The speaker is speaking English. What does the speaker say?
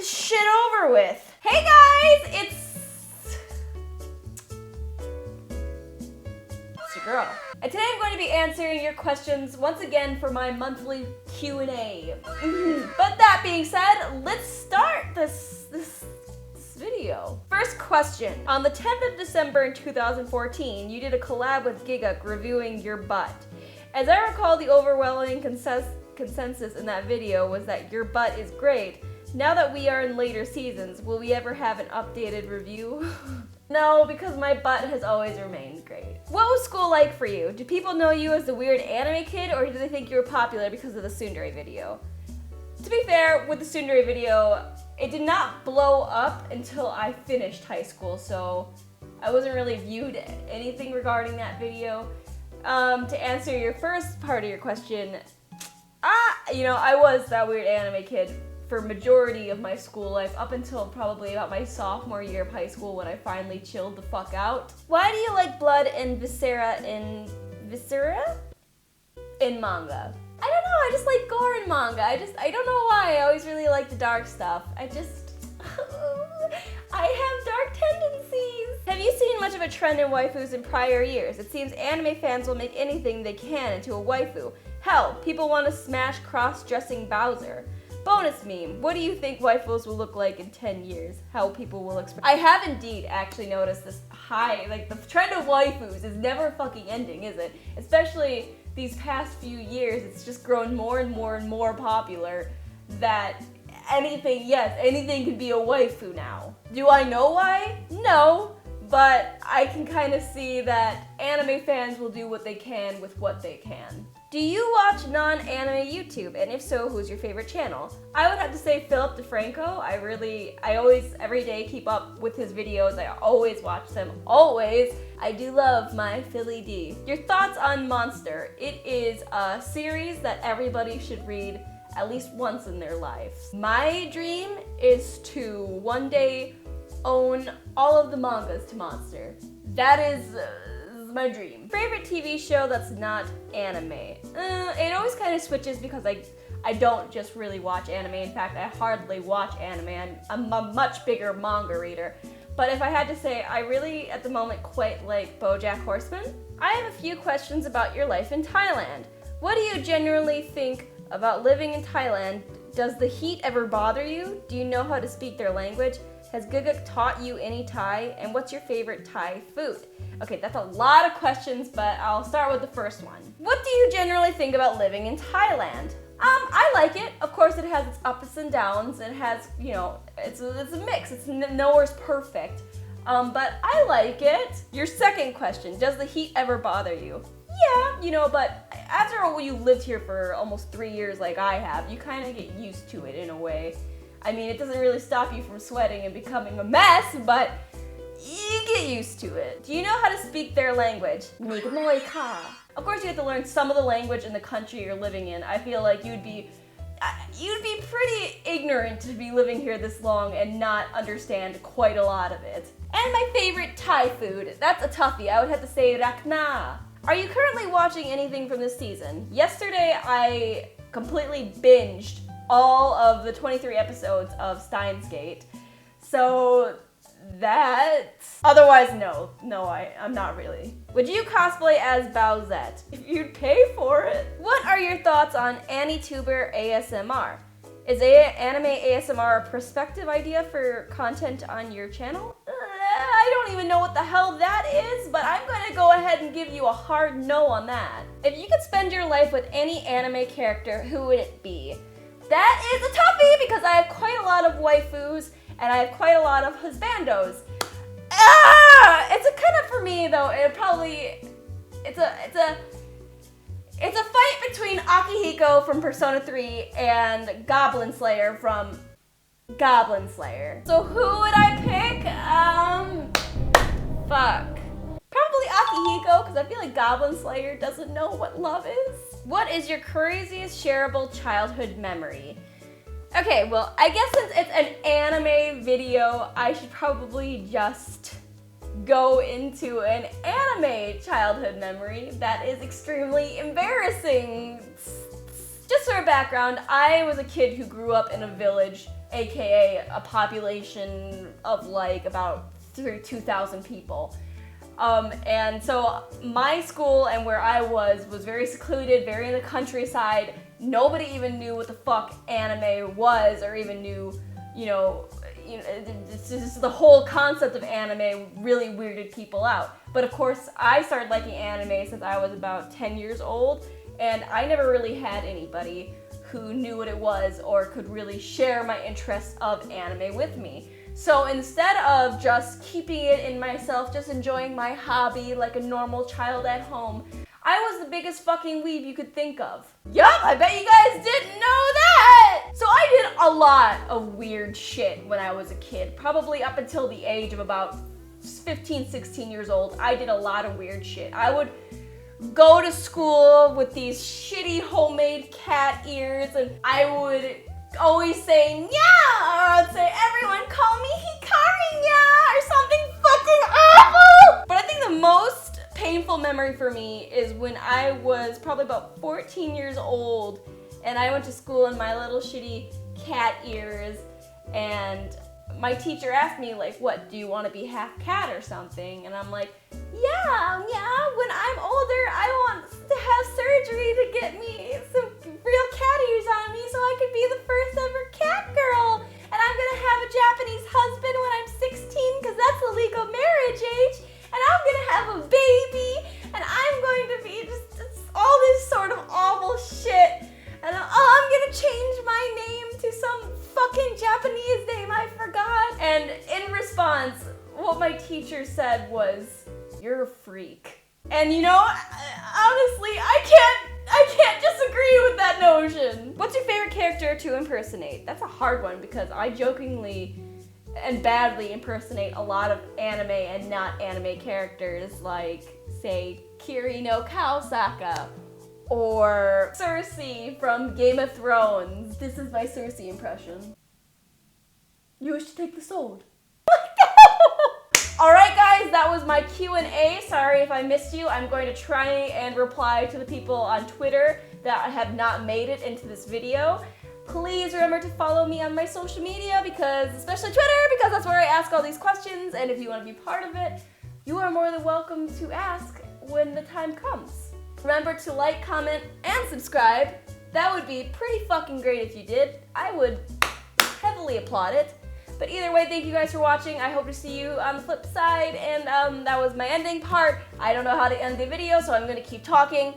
this shit over with. Hey guys, it's your girl. And today I'm going to be answering your questions once again for my monthly Q&A. But that being said, let's start this video. First question. On the 10th of December in 2014, you did a collab with Giga reviewing your butt. As I recall, the overwhelming consensus in that video was that your butt is great. Now that we are in later seasons, will we ever have an updated review? No, because my butt has always remained great. What was school like for you? Do people know you as the weird anime kid, or do they think you were popular because of the tsundere video? To be fair, with the tsundere video, it did not blow up until I finished high school, so I wasn't really viewed anything regarding that video. To answer your first part of your question, I was that weird anime kid for majority of my school life, up until probably about my sophomore year of high school when I finally chilled the fuck out. Why do you like blood and viscera in manga? I don't know, I just like gore in manga. I don't know why, I always really like the dark stuff. I have dark tendencies. Have you seen much of a trend in waifus in prior years? It seems anime fans will make anything they can into a waifu. Hell, people want to smash cross-dressing Bowser. Bonus meme, what do you think waifus will look like in 10 years? How people will express. I have indeed actually noticed this the trend of waifus is never fucking ending, is it? Especially these past few years, it's just grown more and more and more popular that anything can be a waifu now. Do I know why? No, but I can kind of see that anime fans will do what they can with what they can. Do you watch non-anime YouTube? And if so, who's your favorite channel? I would have to say Philip DeFranco. I always, every day, keep up with his videos. I always watch them, always. I do love my Philly D. Your thoughts on Monster? It is a series that everybody should read at least once in their life. My dream is to one day own all of the mangas to Monster. That is my dream. Favorite TV show that's not anime? It always kind of switches because I don't just really watch anime. In fact, I hardly watch anime. I'm a much bigger manga reader. But if I had to say, I really, at the moment, quite like BoJack Horseman. I have a few questions about your life in Thailand. What do you generally think about living in Thailand? Does the heat ever bother you? Do you know how to speak their language? Has Giga taught you any Thai? And what's your favorite Thai food? Okay, that's a lot of questions, but I'll start with the first one. What do you generally think about living in Thailand? I like it. Of course, it has its ups and downs. It has, it's a mix. It's nowhere's perfect. But I like it. Your second question, does the heat ever bother you? Yeah, but after you lived here for almost 3 years like I have, you kind of get used to it in a way. I mean, it doesn't really stop you from sweating and becoming a mess, but you get used to it. Do you know how to speak their language? Of course, you have to learn some of the language in the country you're living in. I feel like you'd be pretty ignorant to be living here this long and not understand quite a lot of it. And my favorite Thai food, that's a toughie. I would have to say rakna. Are you currently watching anything from this season? Yesterday, I completely binged all of the 23 episodes of Steins Gate. So otherwise, no, I'm not really. Would you cosplay as Bowsette? If you'd pay for it. What are your thoughts on AniTuber ASMR? Is anime ASMR a prospective idea for content on your channel? I don't even know what the hell that is, but I'm gonna go ahead and give you a hard no on that. If you could spend your life with any anime character, who would it be? That is a toughie because I have quite a lot of waifus and I have quite a lot of husbandos. It's a kind of, for me though, it's a fight between Akihiko from Persona 3 and Goblin Slayer from Goblin Slayer. So who would I pick? Probably Akihiko, because I feel like Goblin Slayer doesn't know what love is. What is your craziest shareable childhood memory? Okay, well, I guess since it's an anime video, I should probably just go into an anime childhood memory that is extremely embarrassing. Just for a background, I was a kid who grew up in a village aka a population of like about 2,000 people. And so my school and where I was very secluded, very in the countryside. Nobody even knew what the fuck anime was, or even knew, it's just the whole concept of anime really weirded people out. But of course, I started liking anime since I was about 10 years old, and I never really had anybody who knew what it was or could really share my interest of anime with me. So instead of just keeping it in myself, just enjoying my hobby like a normal child at home, I was the biggest fucking weeb you could think of. Yup, I bet you guys didn't know that! So I did a lot of weird shit when I was a kid, probably up until the age of about 15, 16 years old. I did a lot of weird shit. I would go to school with these shitty homemade cat ears, and I would always say "nya," or I'd say "everyone call me Hikari-nya," or something fucking awful. But I think the most painful memory for me is when I was probably about 14 years old, and I went to school in my little shitty cat ears, and my teacher asked me, like, what, do you want to be half cat or something? And I'm like, yeah, when I'm older, I want to have surgery to get me some real cat ears on me so I could be the first ever cat girl. And I'm going to have a Japanese husband when I'm 16 because that's the legal marriage age. And I'm going to have a baby. And I'm going to be just all this sort of awful shit. And I'm going to change my name to some fucking Japanese name I forgot. And in response, what my teacher said was, "You're a freak." And honestly, I can't disagree with that notion. What's your favorite character to impersonate? That's a hard one because I jokingly and badly impersonate a lot of anime and not anime characters, like, say, Kiri no Kaosaka, or Cersei from Game of Thrones. This is my Cersei impression. You wish to take the sword. Alright guys, that was my Q&A. Sorry if I missed you. I'm going to try and reply to the people on Twitter that have not made it into this video. Please remember to follow me on my social media, especially Twitter, because that's where I ask all these questions, and if you want to be part of it, you are more than welcome to ask when the time comes. Remember to like, comment, and subscribe. That would be pretty fucking great if you did. I would heavily applaud it. But either way, thank you guys for watching. I hope to see you on the flip side, and that was my ending part. I don't know how to end the video, so I'm gonna keep talking.